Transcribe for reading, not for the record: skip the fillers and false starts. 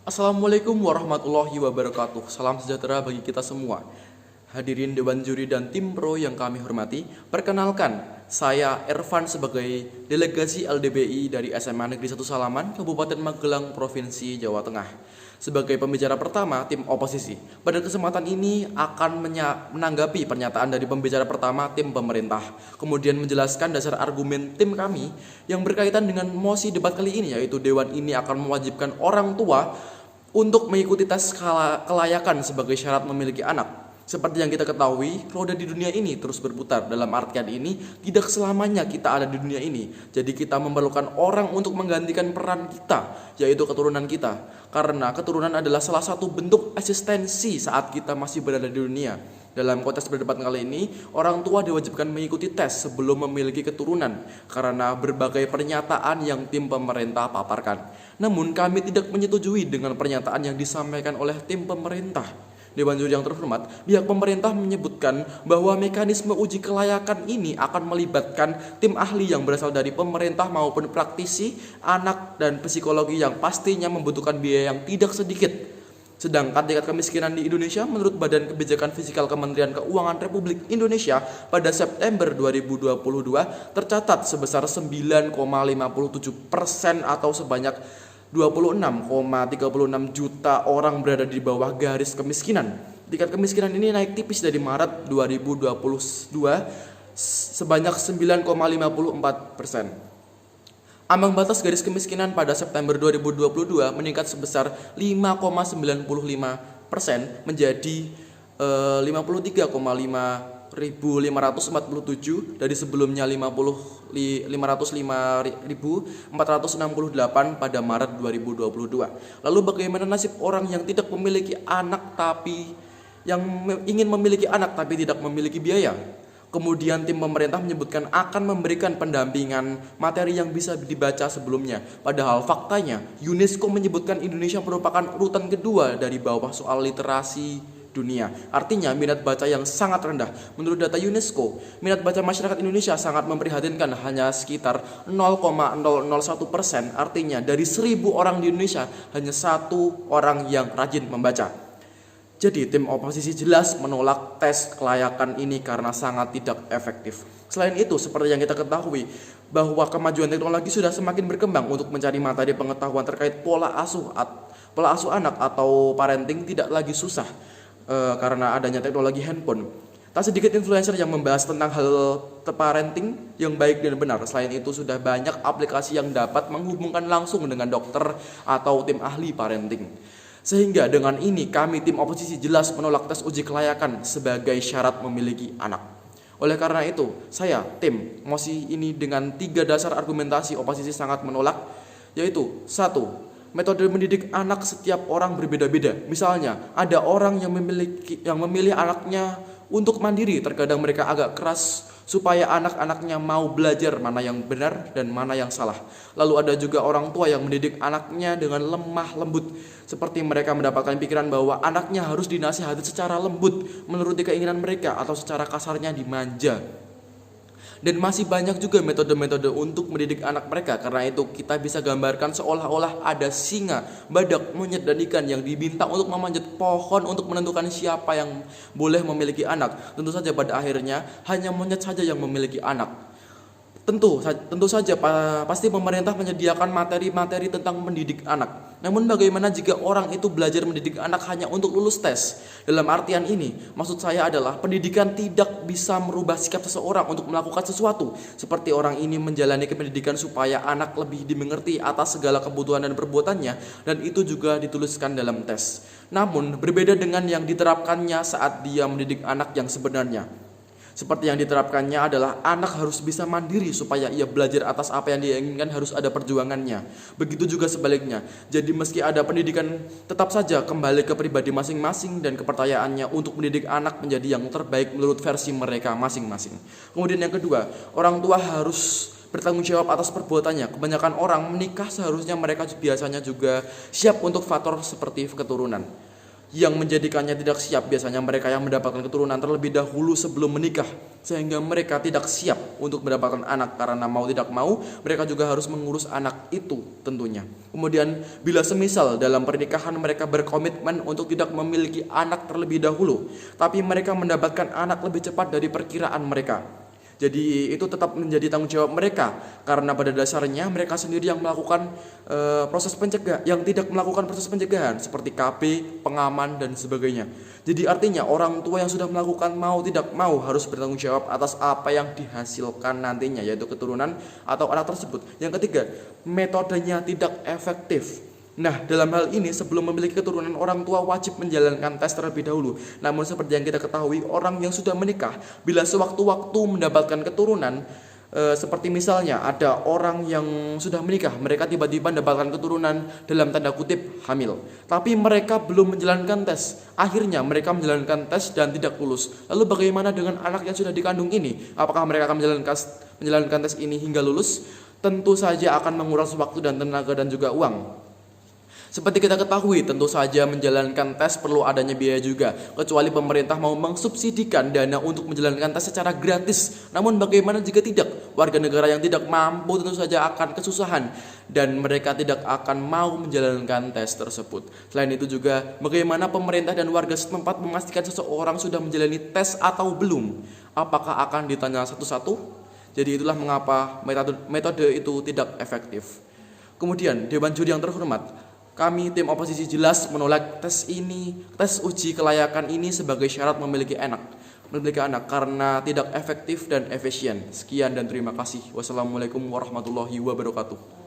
Assalamualaikum warahmatullahi wabarakatuh. Salam sejahtera bagi kita semua. Hadirin Dewan Juri dan tim pro yang kami hormati, perkenalkan, saya Ervan sebagai delegasi LDBI dari SMA Negeri 1 Salaman, Kabupaten Magelang, Provinsi Jawa Tengah. Sebagai pembicara pertama tim oposisi, pada kesempatan ini akan menanggapi pernyataan dari pembicara pertama tim pemerintah, kemudian menjelaskan dasar argumen tim kami yang berkaitan dengan mosi debat kali ini, yaitu Dewan ini akan mewajibkan orang tua untuk mengikuti tes kelayakan sebagai syarat memiliki anak. Seperti yang kita ketahui, roda di dunia ini terus berputar. Dalam artian ini, tidak selamanya kita ada di dunia ini. Jadi kita memerlukan orang untuk menggantikan peran kita, yaitu keturunan kita. Karena keturunan adalah salah satu bentuk eksistensi saat kita masih berada di dunia. Dalam konteks berdebat kali ini, orang tua diwajibkan mengikuti tes sebelum memiliki keturunan karena berbagai pernyataan yang tim pemerintah paparkan. Namun kami tidak menyetujui dengan pernyataan yang disampaikan oleh tim pemerintah. Dewan Juri yang terhormat, pihak pemerintah menyebutkan bahwa mekanisme uji kelayakan ini akan melibatkan tim ahli yang berasal dari pemerintah maupun praktisi, anak, dan psikologi yang pastinya membutuhkan biaya yang tidak sedikit. Sedangkan tingkat kemiskinan di Indonesia menurut Badan Kebijakan Fiskal Kementerian Keuangan Republik Indonesia pada September 2022 tercatat sebesar 9,57% atau sebanyak 26,36 juta orang berada di bawah garis kemiskinan. Tingkat kemiskinan ini naik tipis dari Maret 2022 sebanyak 9,54%. Ambang batas garis kemiskinan pada September 2022 meningkat sebesar 5,95% menjadi 53,547 dari sebelumnya 505.468 pada Maret 2022. Lalu bagaimana nasib orang yang tidak memiliki anak tapi yang ingin memiliki anak tapi tidak memiliki biaya? Kemudian tim pemerintah menyebutkan akan memberikan pendampingan materi yang bisa dibaca sebelumnya. Padahal faktanya UNESCO menyebutkan Indonesia merupakan urutan kedua dari bawah soal literasi dunia. Artinya minat baca yang sangat rendah. Menurut data UNESCO, minat baca masyarakat Indonesia sangat memprihatinkan, hanya sekitar 0,001%. Artinya dari 1.000 orang di Indonesia hanya 1 orang yang rajin membaca. Jadi tim oposisi jelas menolak tes kelayakan ini karena sangat tidak efektif. Selain itu, seperti yang kita ketahui bahwa kemajuan teknologi sudah semakin berkembang untuk mencari materi pengetahuan terkait pola asuh anak atau parenting tidak lagi susah karena adanya teknologi handphone. Tak sedikit influencer yang membahas tentang hal parenting yang baik dan benar. Selain itu, sudah banyak aplikasi yang dapat menghubungkan langsung dengan dokter atau tim ahli parenting. Sehingga dengan ini kami tim oposisi jelas menolak tes uji kelayakan sebagai syarat memiliki anak. Oleh karena itu, saya tim mosi ini dengan 3 dasar argumentasi oposisi sangat menolak, yaitu 1. Metode mendidik anak setiap orang berbeda-beda. Misalnya, ada orang yang memilih anaknya untuk mandiri, terkadang mereka agak keras supaya anak-anaknya mau belajar mana yang benar dan mana yang salah. Lalu ada juga orang tua yang mendidik anaknya dengan lemah lembut, seperti mereka mendapatkan pikiran bahwa anaknya harus dinasihati secara lembut menuruti keinginan mereka atau secara kasarnya dimanja. Dan masih banyak juga metode-metode untuk mendidik anak mereka. Karena itu kita bisa gambarkan seolah-olah ada singa, badak, monyet, dan ikan yang diminta untuk memanjat pohon untuk menentukan siapa yang boleh memiliki anak. Tentu saja pada akhirnya hanya monyet saja yang memiliki anak. Tentu saja pasti pemerintah menyediakan materi-materi tentang mendidik anak. Namun bagaimana jika orang itu belajar mendidik anak hanya untuk lulus tes? Dalam artian ini, maksud saya adalah pendidikan tidak bisa merubah sikap seseorang untuk melakukan sesuatu. Seperti orang ini menjalani pendidikan supaya anak lebih dimengerti atas segala kebutuhan dan perbuatannya, dan itu juga dituliskan dalam tes. Namun berbeda dengan yang diterapkannya saat dia mendidik anak yang sebenarnya. Seperti yang diterapkannya adalah anak harus bisa mandiri supaya ia belajar atas apa yang dia inginkan, harus ada perjuangannya. Begitu juga sebaliknya. Jadi meski ada pendidikan, tetap saja kembali ke pribadi masing-masing dan kepercayaannya untuk mendidik anak menjadi yang terbaik menurut versi mereka masing-masing. Kemudian yang kedua, orang tua harus bertanggung jawab atas perbuatannya. Kebanyakan orang menikah seharusnya mereka biasanya juga siap untuk faktor seperti keturunan. Yang menjadikannya tidak siap biasanya mereka yang mendapatkan keturunan terlebih dahulu sebelum menikah, sehingga mereka tidak siap untuk mendapatkan anak karena mau tidak mau mereka juga harus mengurus anak itu tentunya. Kemudian bila semisal dalam pernikahan mereka berkomitmen untuk tidak memiliki anak terlebih dahulu, tapi mereka mendapatkan anak lebih cepat dari perkiraan mereka, jadi itu tetap menjadi tanggung jawab mereka, karena pada dasarnya mereka sendiri yang melakukan proses pencegahan, yang tidak melakukan proses pencegahan seperti KB, pengaman dan sebagainya. Jadi artinya orang tua yang sudah melakukan mau tidak mau harus bertanggung jawab atas apa yang dihasilkan nantinya, yaitu keturunan atau anak tersebut. Yang ketiga, metodenya tidak efektif. Nah, dalam hal ini sebelum memiliki keturunan, orang tua wajib menjalankan tes terlebih dahulu. Namun seperti yang kita ketahui, orang yang sudah menikah bila sewaktu-waktu mendapatkan keturunan, seperti misalnya ada orang yang sudah menikah, mereka tiba-tiba mendapatkan keturunan dalam tanda kutip hamil, tapi mereka belum menjalankan tes. Akhirnya mereka menjalankan tes dan tidak lulus. Lalu bagaimana dengan anak yang sudah dikandung ini? Apakah mereka akan menjalankan tes ini hingga lulus? Tentu saja akan menguras waktu dan tenaga dan juga uang. Seperti kita ketahui, tentu saja menjalankan tes perlu adanya biaya juga, kecuali pemerintah mau mengsubsidikan dana untuk menjalankan tes secara gratis. Namun bagaimana jika tidak? Warga negara yang tidak mampu tentu saja akan kesusahan dan mereka tidak akan mau menjalankan tes tersebut. Selain itu juga, bagaimana pemerintah dan warga setempat memastikan seseorang sudah menjalani tes atau belum? Apakah akan ditanya satu-satu? Jadi itulah mengapa metode itu tidak efektif. Kemudian, Dewan Juri yang terhormat, kami tim oposisi jelas menolak tes uji kelayakan ini sebagai syarat memiliki anak karena tidak efektif dan efisien. Sekian dan terima kasih. Wassalamualaikum warahmatullahi wabarakatuh.